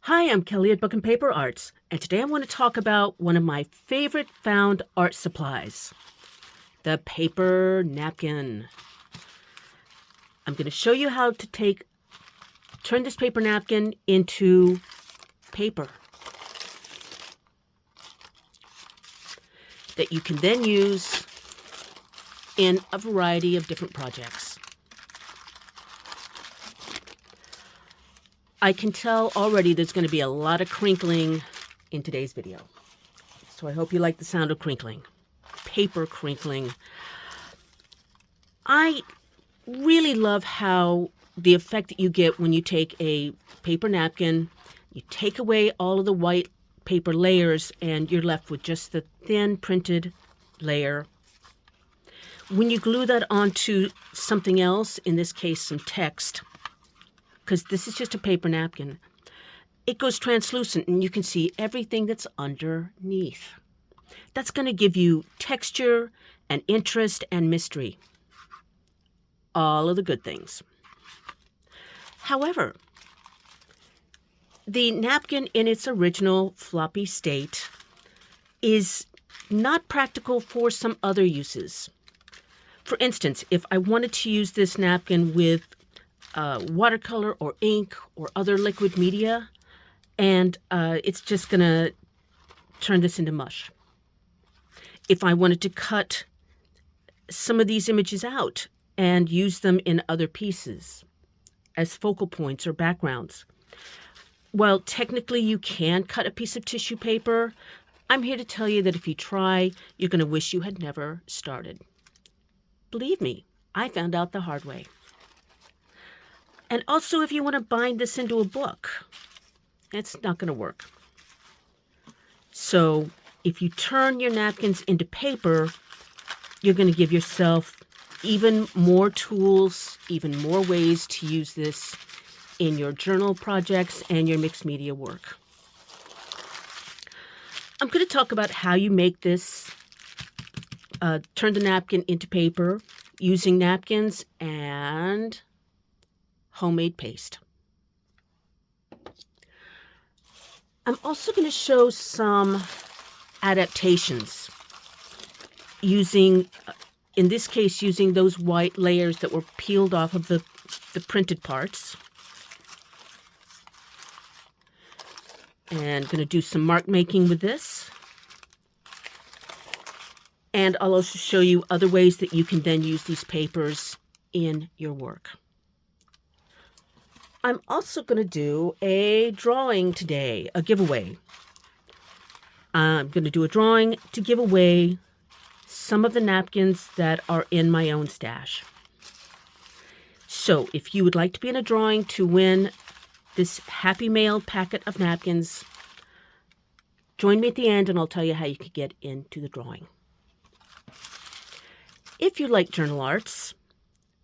Hi, I'm Kelly at Book and Paper Arts, and today I want to talk about one of my favorite found art supplies, the paper napkin. I'm going to show you how to turn this paper napkin into paper that you can then use in a variety of different projects. I can tell already there's going to be a lot of crinkling in today's video. So I hope you like the sound of crinkling. Paper crinkling. I really love how the effect that you get when you take a paper napkin, you take away all of the white paper layers, and you're left with just the thin printed layer. When you glue that onto something else, in this case some text, because this is just a paper napkin, it goes translucent and you can see everything that's underneath. That's going to give you texture and interest and mystery. All of the good things. However, the napkin in its original floppy state is not practical for some other uses. For instance, if I wanted to use this napkin with watercolor or ink or other liquid media, and it's just going to turn this into mush. If I wanted to cut some of these images out and use them in other pieces as focal points or backgrounds, well, technically you can cut a piece of tissue paper. I'm here to tell you that if you try, you're going to wish you had never started. Believe me, I found out the hard way. And also, if you want to bind this into a book, it's not going to work. So if you turn your napkins into paper, you're going to give yourself even more tools, even more ways to use this in your journal projects and your mixed media work. I'm going to talk about how you make this, turn the napkin into paper using napkins and homemade paste. I'm also going to show some adaptations using, in this case, using those white layers that were peeled off of the printed parts. And going to do some mark making with this. And I'll also show you other ways that you can then use these papers in your work. I'm also going to do a drawing today, a giveaway. I'm going to do a drawing to give away some of the napkins that are in my own stash. So if you would like to be in a drawing to win this Happy Mail packet of napkins, join me at the end and I'll tell you how you can get into the drawing. If you like journal arts,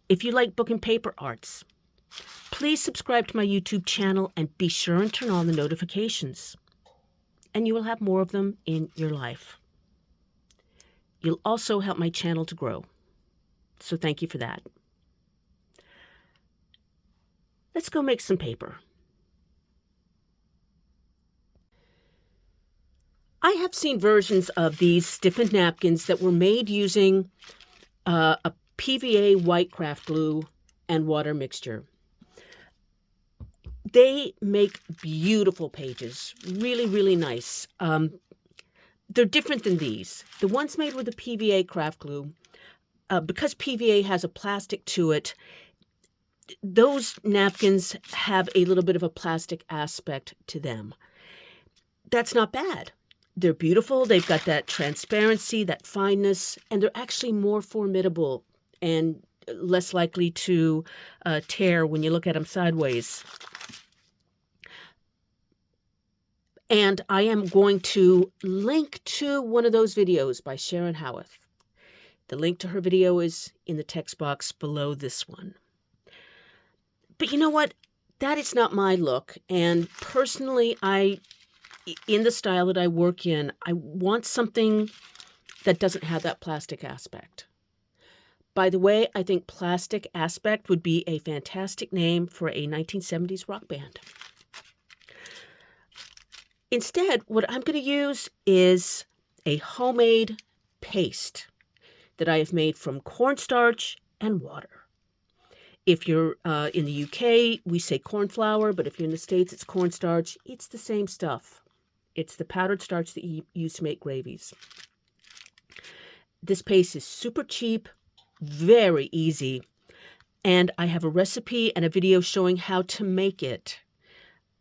if you like book and paper arts, please subscribe to my YouTube channel and be sure and turn on the notifications. And you will have more of them in your life. You'll also help my channel to grow. So thank you for that. Let's go make some paper. I have seen versions of these stiffened napkins that were made using a PVA white craft glue and water mixture. They make beautiful pages, really, really nice. They're different than these. The ones made with the PVA craft glue, because PVA has a plastic to it, those napkins have a little bit of a plastic aspect to them. That's not bad. They're beautiful. They've got that transparency, that fineness, and they're actually more formidable and less likely to tear when you look at them sideways. And I am going to link to one of those videos by Sharon Howarth. The link to her video is in the text box below this one. But you know what? That is not my look. And personally, in the style that I work in, I want something that doesn't have that plastic aspect. By the way, I think Plastic Aspect would be a fantastic name for a 1970s rock band. Instead, what I'm going to use is a homemade paste that I have made from cornstarch and water. If you're in the UK, we say corn flour, but if you're in the States, it's cornstarch. It's the same stuff. It's the powdered starch that you use to make gravies. This paste is super cheap, very easy, and I have a recipe and a video showing how to make it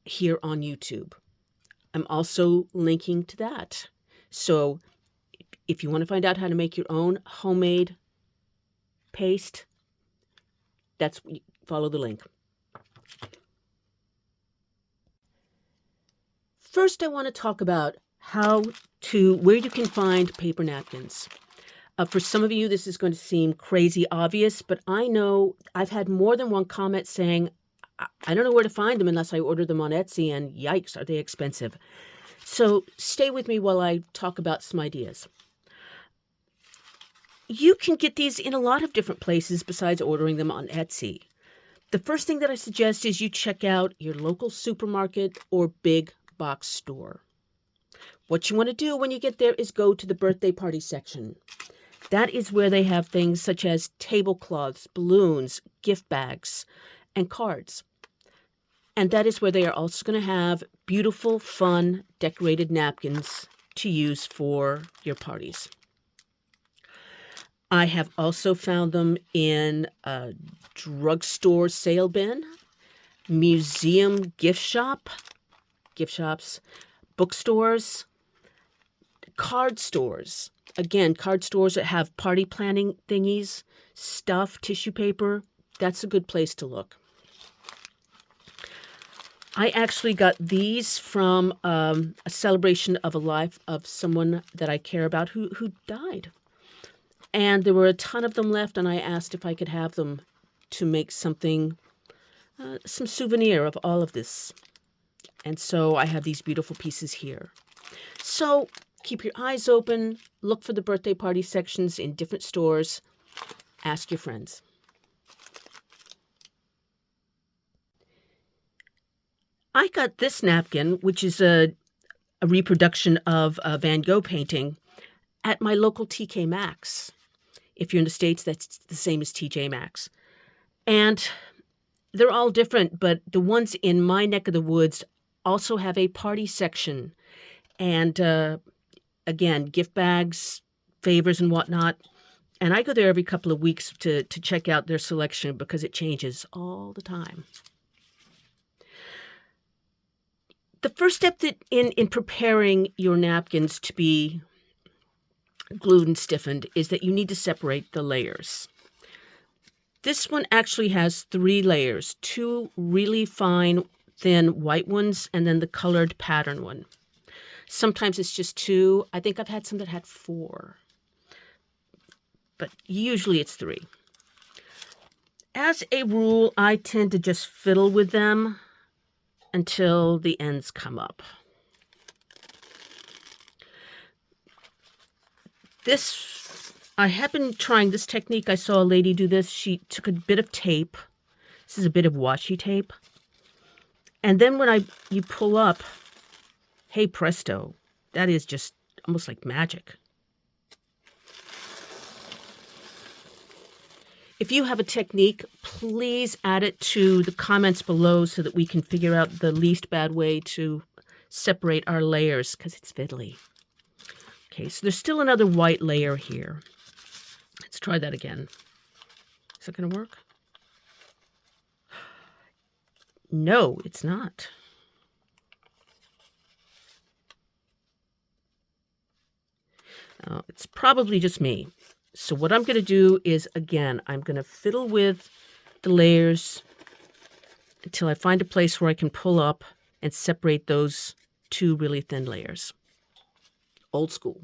here on YouTube. I'm also linking to that. So if you want to find out how to make your own homemade paste, follow the link. First, I want to talk about where you can find paper napkins. For some of you, this is going to seem crazy obvious, but I know I've had more than one comment saying, I don't know where to find them unless I order them on Etsy, and yikes, are they expensive. So stay with me while I talk about some ideas. You can get these in a lot of different places besides ordering them on Etsy. The first thing that I suggest is you check out your local supermarket or big box store. What you want to do when you get there is go to the birthday party section. That is where they have things such as tablecloths, balloons, gift bags, and cards. And that is where they are also going to have beautiful, fun, decorated napkins to use for your parties. I have also found them in a drugstore sale bin, museum gift shops, bookstores, card stores. Again, card stores that have party planning thingies, stuff, tissue paper. That's a good place to look. I actually got these from a celebration of a life of someone that I care about who died. And there were a ton of them left, and I asked if I could have them to make something, some souvenir of all of this. And so I have these beautiful pieces here. So keep your eyes open, look for the birthday party sections in different stores, ask your friends. I got this napkin, which is a reproduction of a Van Gogh painting, at my local TK Maxx. If you're in the States, that's the same as TJ Maxx. And they're all different, but the ones in my neck of the woods also have a party section. And again, gift bags, favors, and whatnot. And I go there every couple of weeks to check out their selection because it changes all the time. The first step in preparing your napkins to be glued and stiffened is that you need to separate the layers. This one actually has 3 layers, 2 really fine, thin white ones, and then the colored pattern one. Sometimes it's just 2. I think I've had some that had 4. But usually it's 3. As a rule, I tend to just fiddle with them until the ends come up. I have been trying this technique. I saw a lady do this. She took a bit of tape. This is a bit of washi tape. And then when you pull up, hey presto, that is just almost like magic. If you have a technique, please add it to the comments below so that we can figure out the least bad way to separate our layers, because it's fiddly. Okay, so there's still another white layer here. Let's try that again. Is it going to work? No, it's not. It's probably just me. So what I'm going to do is, again, I'm going to fiddle with the layers until I find a place where I can pull up and separate those 2 really thin layers. Old school.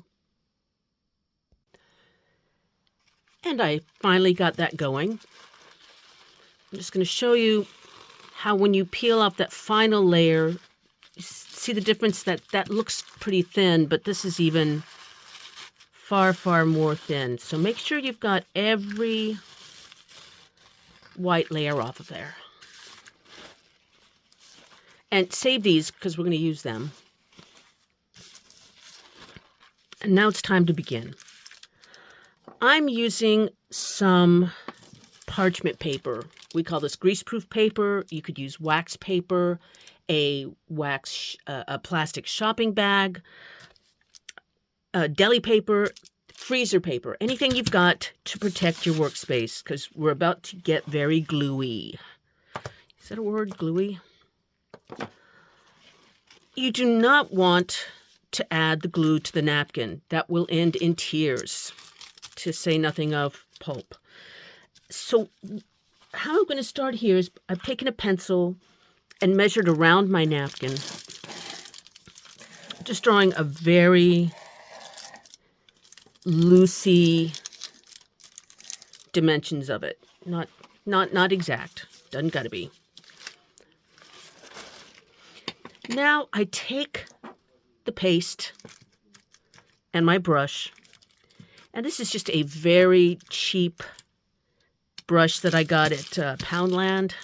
And I finally got that going. I'm just going to show you how when you peel off that final layer, you see the difference that looks pretty thin, but this is even far, far more thin. So make sure you've got every white layer off of there. And save these because we're going to use them. Now it's time to begin. I'm using some parchment paper. We call this greaseproof paper. You could use wax paper, a plastic shopping bag, deli paper, freezer paper, anything you've got to protect your workspace, because we're about to get very gluey. Is that a word, gluey? You do not want to add the glue to the napkin. That will end in tears, to say nothing of pulp. So how I'm going to start here is I've taken a pencil and measured around my napkin, just drawing a very loosey dimensions of it. Not exact. Doesn't got to be. Now I take the paste and my brush, and this is just a very cheap brush that I got at Poundland.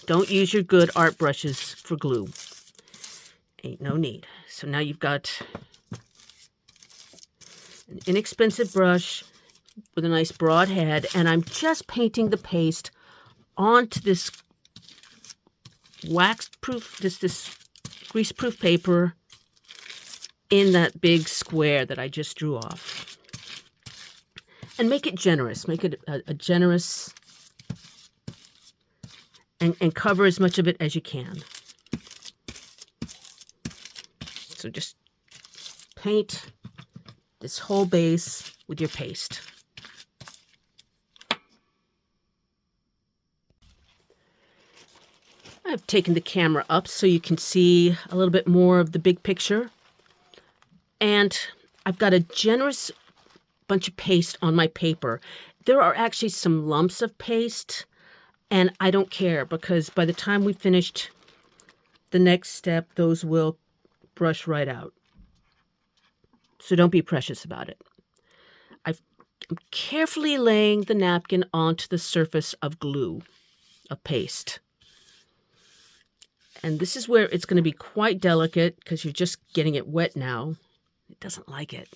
Don't use your good art brushes for glue. Ain't no need. So now you've got an inexpensive brush with a nice broad head, and I'm just painting the paste onto this wax-proof, this greaseproof paper in that big square that I just drew off. And make it generous. Make it a generous, and cover as much of it as you can. So just paint this whole base with your paste. I've taken the camera up so you can see a little bit more of the big picture. And I've got a generous bunch of paste on my paper. There are actually some lumps of paste, and I don't care, because by the time we finished the next step, those will brush right out. So don't be precious about it. I'm carefully laying the napkin onto the surface of glue, of paste. And this is where it's going to be quite delicate, because you're just getting it wet now. It doesn't like it.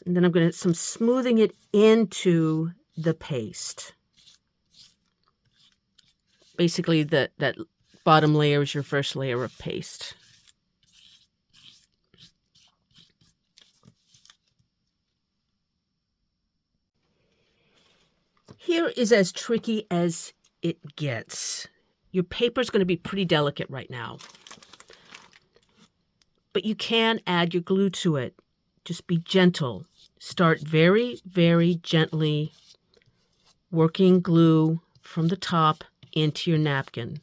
And then I'm going to some smoothing it into the paste. Basically, that bottom layer is your first layer of paste. Here is as tricky as it gets. Your paper is going to be pretty delicate right now. But you can add your glue to it. Just be gentle. Start very, very gently working glue from the top into your napkin.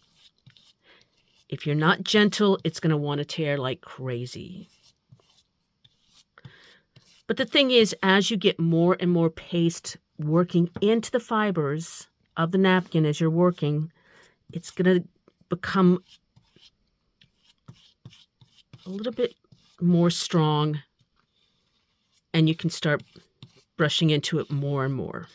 If you're not gentle, it's going to want to tear like crazy. But the thing is, as you get more and more paste working into the fibers of the napkin as you're working, it's going to become a little bit more strong, and you can start brushing into it more and more.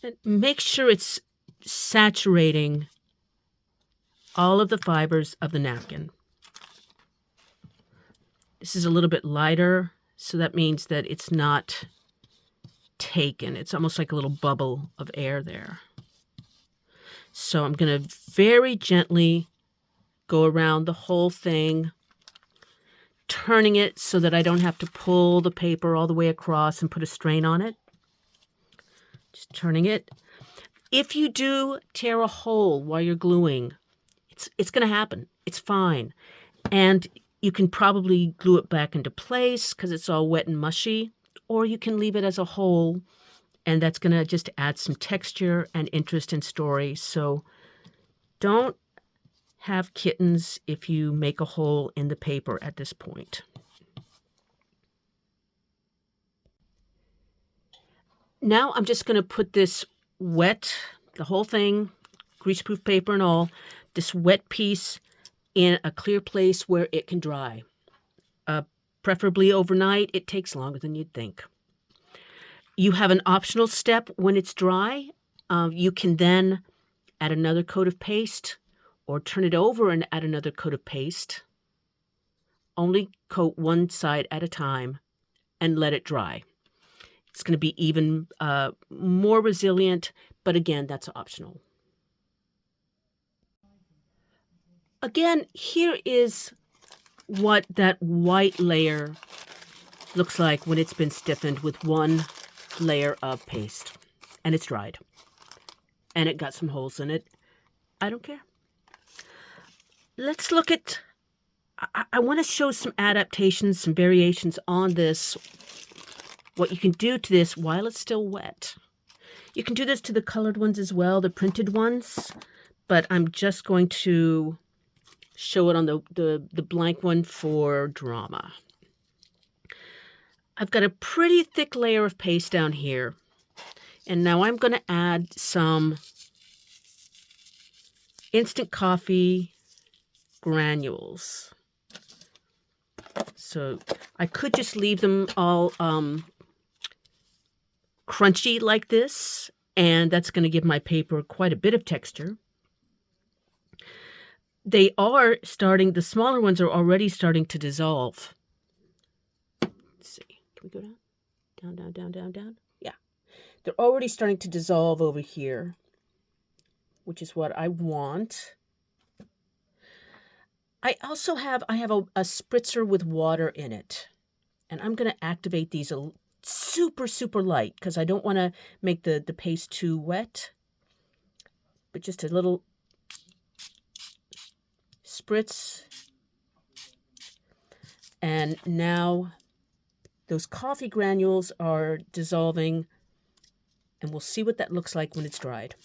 And make sure it's saturating all of the fibers of the napkin. This is a little bit lighter, so that means that it's not taken. It's almost like a little bubble of air there. So I'm going to very gently go around the whole thing, turning it so that I don't have to pull the paper all the way across and put a strain on it. Just turning it. If you do tear a hole while you're gluing, it's going to happen. It's fine. And you can probably glue it back into place because it's all wet and mushy, or you can leave it as a hole, and that's going to just add some texture and interest and story. So don't have kittens if you make a hole in the paper at this point. Now I'm just going to put this wet, the whole thing, greaseproof paper and all, this wet piece in a clear place where it can dry. Preferably overnight. It takes longer than you'd think. You have an optional step when it's dry. You can then add another coat of paste, or turn it over and add another coat of paste. Only coat one side at a time and let it dry. It's going to be even more resilient, but again, that's optional. Again, here is what that white layer looks like when it's been stiffened with one layer of paste and it's dried. And it got some holes in it. I don't care. Let's look at, I want to show some adaptations, some variations on this, what you can do to this while it's still wet. You can do this to the colored ones as well, the printed ones, but I'm just going to show it on the blank one for drama. I've got a pretty thick layer of paste down here, and now I'm going to add some instant coffee granules. So I could just leave them all crunchy like this, and that's going to give my paper quite a bit of texture. They are starting, the smaller ones are already starting to dissolve. Let's see, can we go down? Down, down, down, down, down? Yeah. They're already starting to dissolve over here, which is what I want. I also have, a spritzer with water in it, and I'm going to activate these super, super light because I don't want to make the paste too wet, but just a little spritz. And now those coffee granules are dissolving, and we'll see what that looks like when it's dried.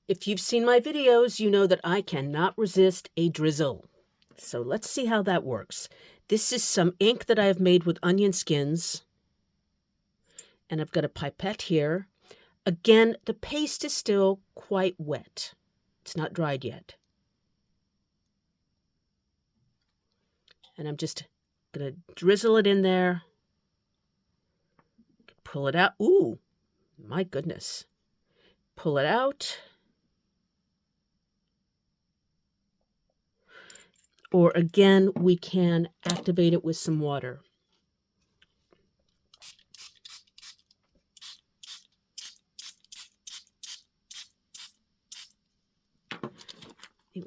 If you've seen my videos, you know that I cannot resist a drizzle. So let's see how that works. This is some ink that I have made with onion skins, and I've got a pipette here. Again, the paste is still quite wet. It's not dried yet. And I'm just going to drizzle it in there. Pull it out. Ooh, my goodness. Pull it out. Or again, we can activate it with some water.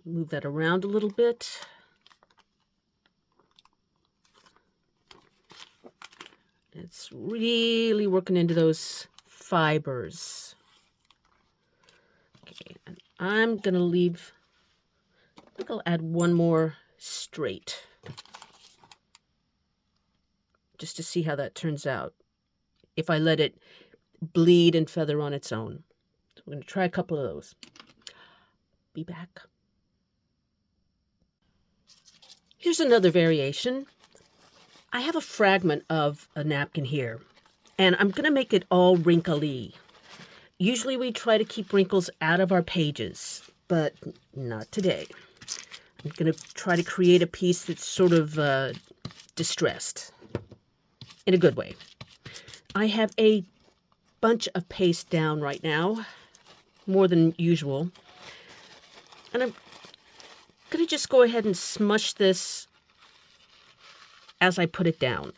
Move that around a little bit. It's really working into those fibers. Okay, and I'm going to leave, I think I'll add one more straight, just to see how that turns out, if I let it bleed and feather on its own. So we're going to try a couple of those. Be back. Here's another variation. I have a fragment of a napkin here, and I'm going to make it all wrinkly. Usually we try to keep wrinkles out of our pages, but not today. I'm going to try to create a piece that's sort of distressed in a good way. I have a bunch of paste down right now, more than usual, and I'm going to just go ahead and smush this as I put it down.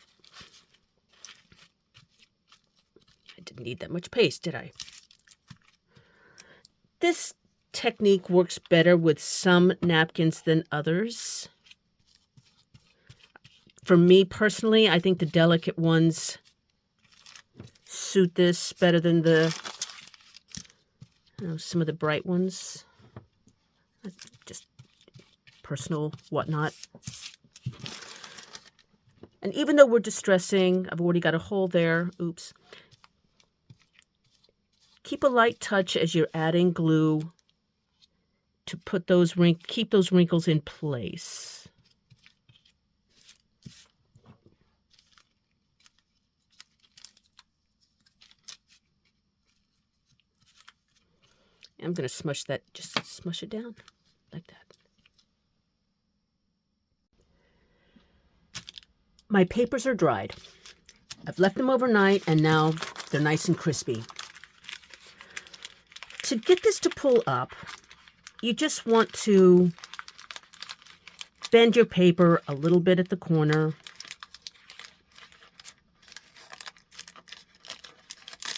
I didn't need that much paste, did I? This technique works better with some napkins than others. For me personally, I think the delicate ones suit this better than the, some of the bright ones. Just personal whatnot. And even though we're distressing, I've already got a hole there. Oops. Keep a light touch as you're adding glue to put those keep those wrinkles in place. I'm going to smush that, just smush it down like that. My papers are dried. I've left them overnight and now they're nice and crispy. To get this to pull up, you just want to bend your paper a little bit at the corner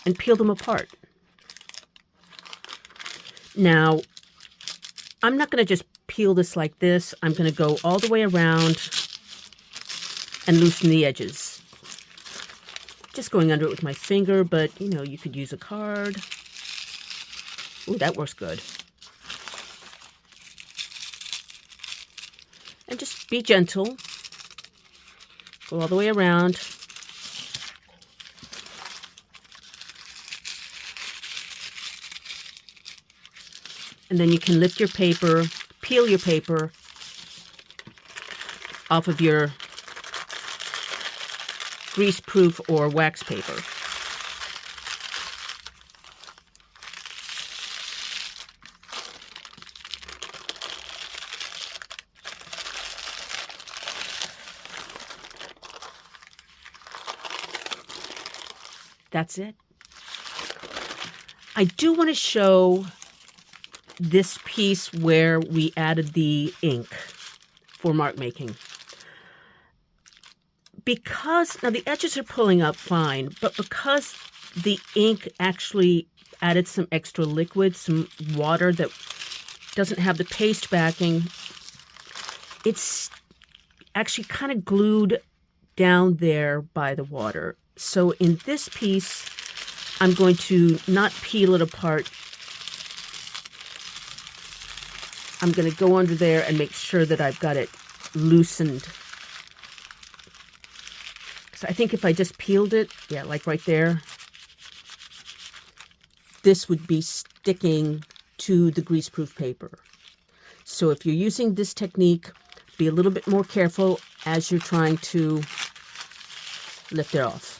and peel them apart. Now, I'm not going to just peel this like this. I'm going to go all the way around and loosen the edges. Just going under it with my finger, but you know, you could use a card. Ooh, that works good. And just be gentle. Go all the way around. And then you can lift your paper, peel your paper off of your grease-proof or wax paper. That's it. I do want to show this piece where we added the ink for mark making. Because, now the edges are pulling up fine, but because the ink actually added some extra liquid, some water that doesn't have the paste backing, it's actually kind of glued down there by the water. So in this piece, I'm going to not peel it apart. I'm going to go under there and make sure that I've got it loosened. So I think if I just peeled it, yeah, like right there, this would be sticking to the greaseproof paper. So if you're using this technique, be a little bit more careful as you're trying to lift it off.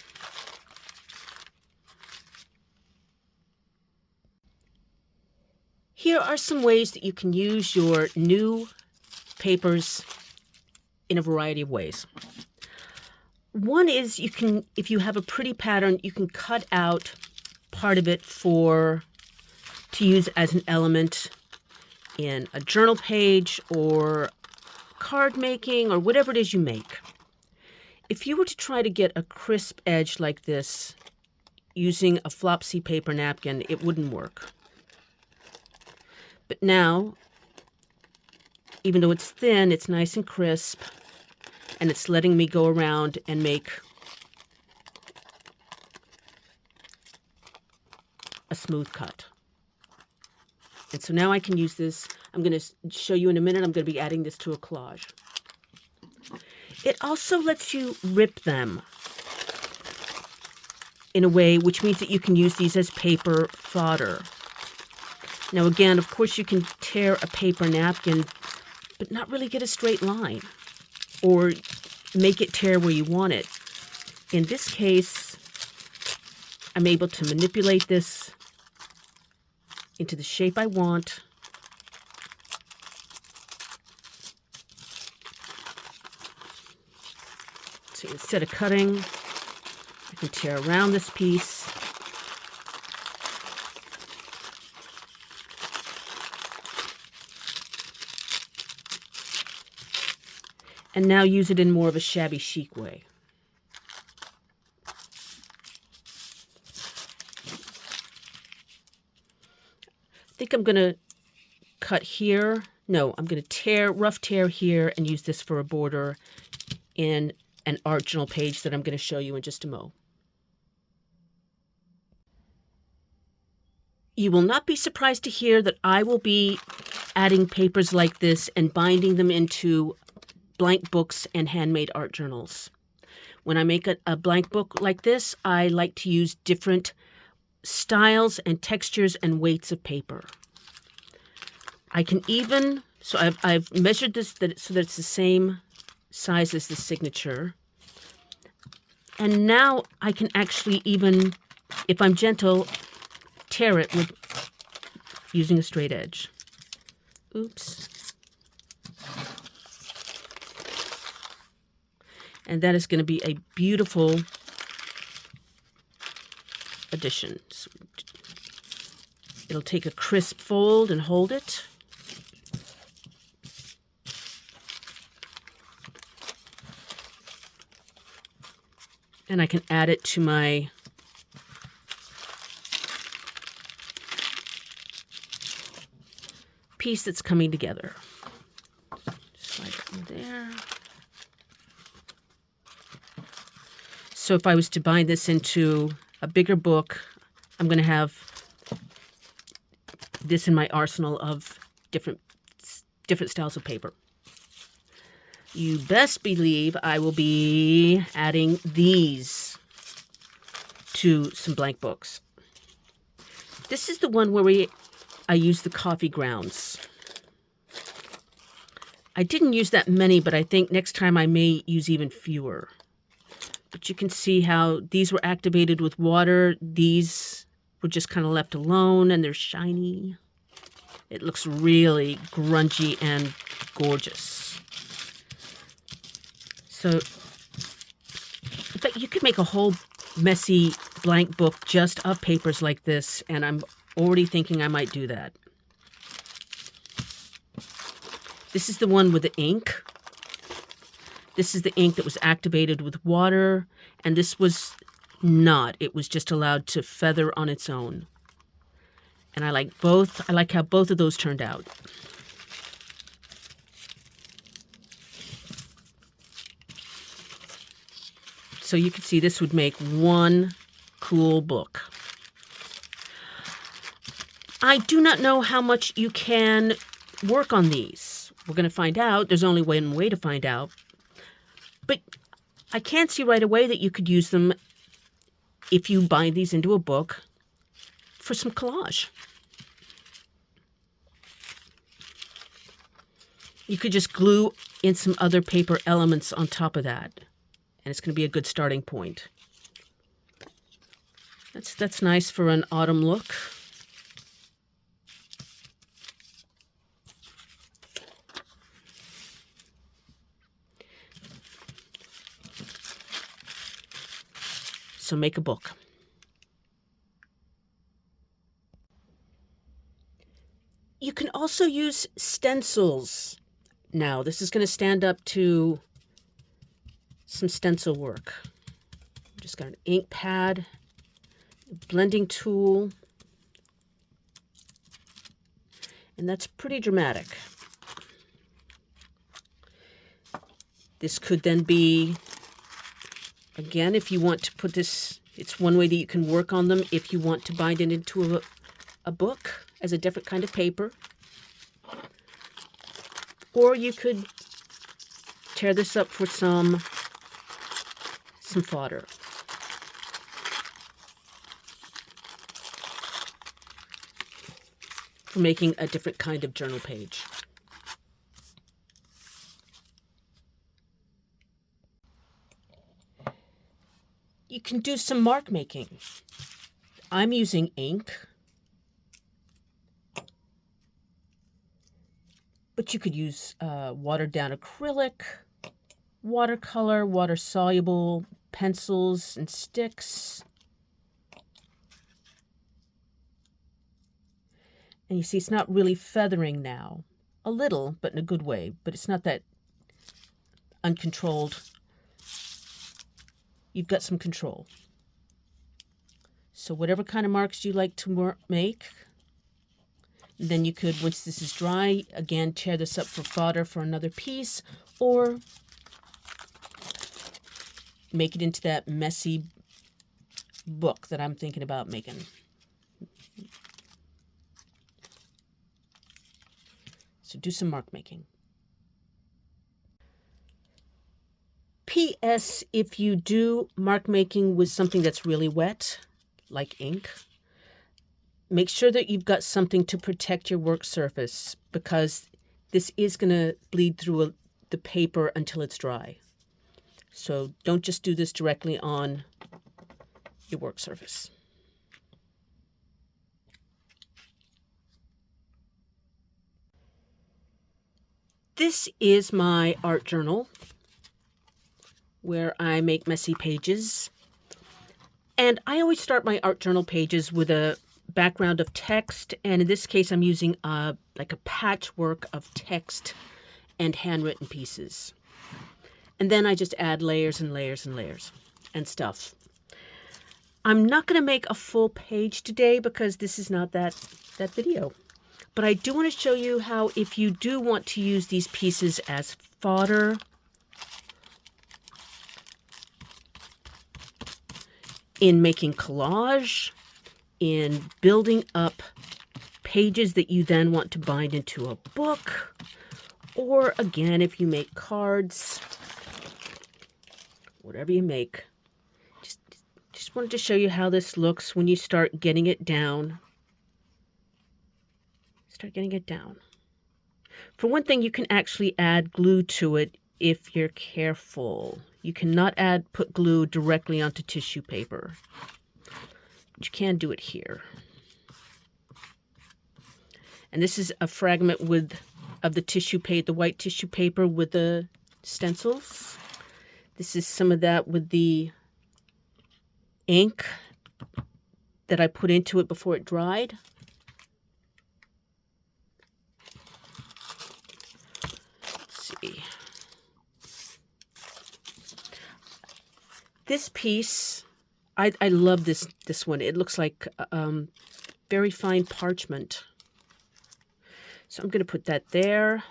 Here are some ways that you can use your new papers in a variety of ways. One is you can, if you have a pretty pattern, you can cut out part of it to use as an element in a journal page or card making or whatever it is you make. If you were to try to get a crisp edge like this using a flopsy paper napkin, it wouldn't work. But now, even though it's thin, it's nice and crisp, and it's letting me go around and make a smooth cut. And so now I can use this. I'm going to show you in a minute. I'm going to be adding this to a collage. It also lets you rip them in a way which means that you can use these as paper fodder. Now again, of course, you can tear a paper napkin, but not really get a straight line or make it tear where you want it. In this case, I'm able to manipulate this into the shape I want. So instead of cutting, I can tear around this piece. And now use it in more of a shabby chic way. I think I'm going to cut here. No, I'm going to rough tear here and use this for a border in an art journal page that I'm going to show you in just a mo. You will not be surprised to hear that I will be adding papers like this and binding them into blank books and handmade art journals. When I make a blank book like this, I like to use different styles and textures and weights of paper. I can even, so I've measured this so that it's the same size as the signature. And now I can actually even, if I'm gentle, tear it with using a straight edge. Oops. And that is going to be a beautiful edition. So it'll take a crisp fold and hold it. And I can add it to my piece that's coming together. Slide it in there. So if I was to bind this into a bigger book, I'm going to have this in my arsenal of different styles of paper. You best believe I will be adding these to some blank books. This is the one where I use the coffee grounds. I didn't use that many, but I think next time I may use even fewer. But you can see how these were activated with water. These were just kind of left alone, and they're shiny. It looks really grungy and gorgeous. So, in fact, you could make a whole messy blank book just of papers like this, and I'm already thinking I might do that. This is the one with the ink. This is the ink that was activated with water, and this was not. It was just allowed to feather on its own. And I like both. I like how both of those turned out. So you can see this would make one cool book. I do not know how much you can work on these. We're going to find out. There's only one way to find out. But I can't see right away that you could use them if you bind these into a book for some collage. You could just glue in some other paper elements on top of that. And it's going to be a good starting point. That's nice for an autumn look. So make a book. You can also use stencils. Now, this is going to stand up to some stencil work. Just got an ink pad, a blending tool, and that's pretty dramatic. This could then be, again, if you want to put this, it's one way that you can work on them if you want to bind it into a book as a different kind of paper. Or you could tear this up for some fodder. For making a different kind of journal page. You can do some mark making. I'm using ink, but you could use watered down acrylic, watercolor, water soluble, pencils and sticks. And you see it's not really feathering now. A little, but in a good way. But it's not that uncontrolled. You've got some control. So whatever kind of marks you like to make, then you could, once this is dry, again, tear this up for fodder for another piece, or make it into that messy book that I'm thinking about making. So do some mark making. P.S. If you do mark making with something that's really wet, like ink, make sure that you've got something to protect your work surface, because this is going to bleed through the paper until it's dry. So don't just do this directly on your work surface. This is my art journal where I make messy pages. And I always start my art journal pages with a background of text, and in this case I'm using like a patchwork of text and handwritten pieces. And then I just add layers and layers and layers and stuff. I'm not going to make a full page today because this is not that video. But I do want to show you how, if you do want to use these pieces as fodder, in making collage, in building up pages that you then want to bind into a book, or again, if you make cards, whatever you make. Just wanted to show you how this looks when you start getting it down. Start getting it down. For one thing, you can actually add glue to it if you're careful. You cannot put glue directly onto tissue paper. But you can do it here. And this is a fragment of the tissue paper, the white tissue paper with the stencils. This is some of that with the ink that I put into it before it dried. Let's see. This piece, I love this one. It looks like very fine parchment. So I'm going to put that there.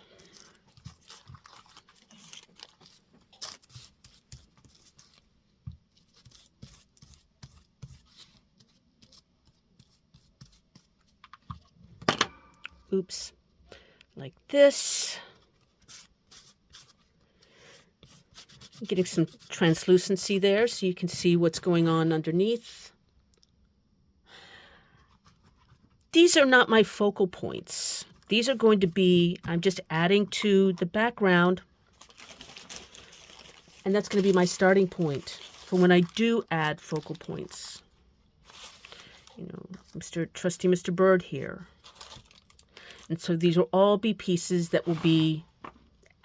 Oops, like this. Getting some translucency there so you can see what's going on underneath. These are not my focal points. These are going to be, I'm just adding to the background, and that's going to be my starting point for when I do add focal points. You know, Trusty Mr. Bird here. And so these will all be pieces that will be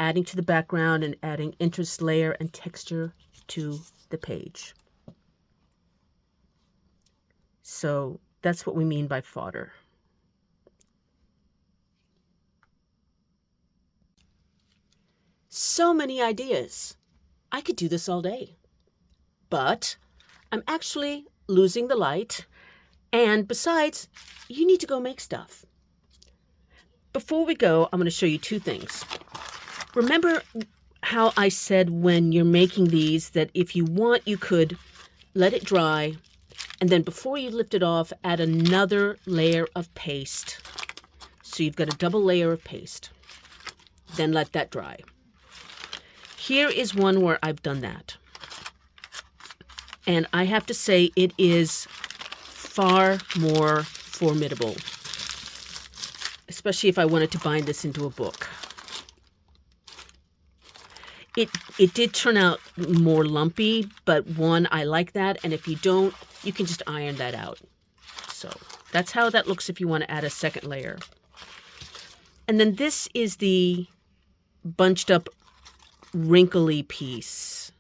adding to the background and adding interest, layer, and texture to the page. So that's what we mean by fodder. So many ideas. I could do this all day. But I'm actually losing the light. And besides, you need to go make stuff. Before we go, I'm going to show you two things. Remember how I said when you're making these that if you want, you could let it dry, and then before you lift it off, add another layer of paste. So you've got a double layer of paste. Then let that dry. Here is one where I've done that. And I have to say it is far more formidable, especially if I wanted to bind this into a book. It did turn out more lumpy, but one, I like that. And if you don't, you can just iron that out. So that's how that looks if you want to add a second layer. And then this is the bunched up wrinkly piece.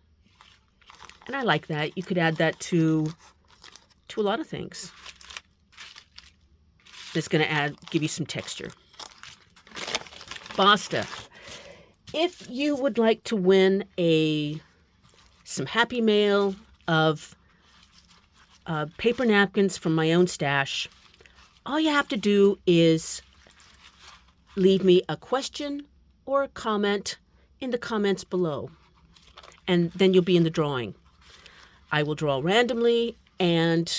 And I like that. You could add that to a lot of things. That's going to give you some texture. Basta. If you would like to win some happy mail of paper napkins from my own stash, all you have to do is leave me a question or a comment in the comments below, and then you'll be in the drawing. I will draw randomly and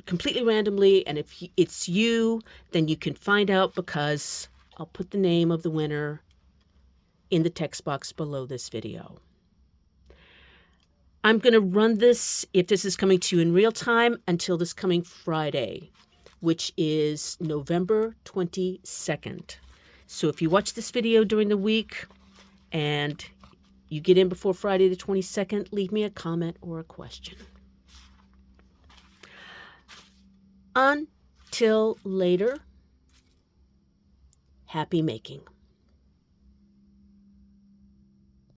completely randomly, and if it's you, then you can find out because I'll put the name of the winner in the text box below this video. I'm going to run this, if this is coming to you in real time, until this coming Friday, which is November 22nd. So if you watch this video during the week and you get in before Friday the 22nd, leave me a comment or a question. Until later, happy making.